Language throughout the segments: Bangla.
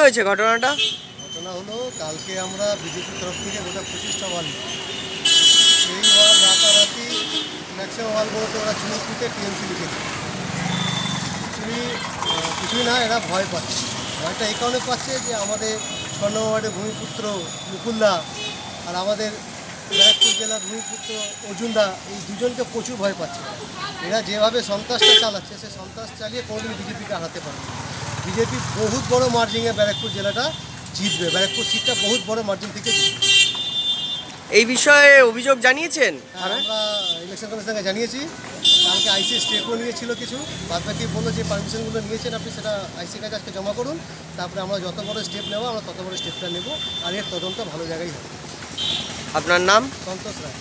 হয়েছে ঘটনাটা? ঘটনা হলো, কালকে আমরা বিজেপির তরফ থেকে গোটা 25টা ওয়ার্ড, সেই ওয়ার্ড রাতারাতি ম্যাক্সিমাম ওয়ার্ডগুলোতে ওরা চুনুপুতে টিএমসি লিখেছে। কিছুই না, এরা ভয় পাচ্ছে। ভয়টা এই কারণে পাচ্ছে যে আমাদের 6 নম্বর ওয়ার্ডের ভূমিপুত্র মুকুলদা আর আমাদের ব্যারাকপুর জেলার ভূমিপুত্র অর্জুনদা, এই দুজনকে প্রচুর ভয় পাচ্ছে। এরা যেভাবে সন্ত্রাসটা চালাচ্ছে, সে সন্ত্রাস চালিয়ে কোনোদিন বিজেপিকে হারাতে পারে। বিজেপি বহুত বড় মার্জিনে ব্যারাকপুর জেলাটা জিতবে, ব্যারাকপুর সিটটা বহুত বড় মার্জিন থেকে জিতবে। এই বিষয়ে অভিযোগ জানিয়েছেন? আমরা ইলেকশন কমিশনকে জানিয়েছি। কালকে আইসি স্টেপও নিয়েছিল কিছু, বাদবাকি বললো যে পারমিশনগুলো নিয়েছেন আপনি সেটা আইসি কাছে আজকে জমা করুন, তারপরে আমরা যত বড় স্টেপ নেবো আমরা তত বড় স্টেপটা নেব, আর এর তদন্ত ভালো জায়গায় হবে। আপনার নাম? সন্তোষ রায়।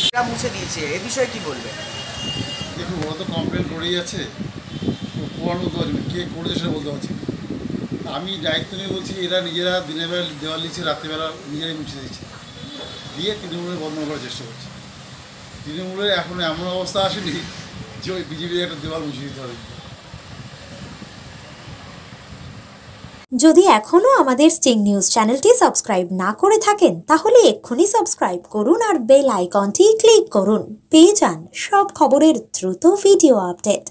এটা মুছে দিয়েছে, এ বিষয়ে কি বলবে? দেখুন, ওরা তো কমপ্লেন করেই আছে, প্রমাণ বলতে পারছি না, কে করেছে সেটা বলতে পারছি না। আমি দায়িত্ব নিয়ে বলছি, এরা নিজেরা দিনের বেলা দেওয়াল লিখছে, রাত্রিবেলা নিজেরাই মুছে দিচ্ছে, দিয়ে তৃণমূলের বদনাম করার চেষ্টা করছে। তৃণমূলের এখন এমন অবস্থা আসেনি যে ওই বিজেপির একটা দেওয়াল মুছে দিতে হবে। যদি এখনও আমাদের স্টিং নিউজ চ্যানেলটি সাবস্ক্রাইব না করে থাকেন তাহলে এক্ষুনি সাবস্ক্রাইব করুন আর বেল আইকনটি ক্লিক করুন। পেয়ে যান সব খবরের দ্রুত ভিডিও আপডেট।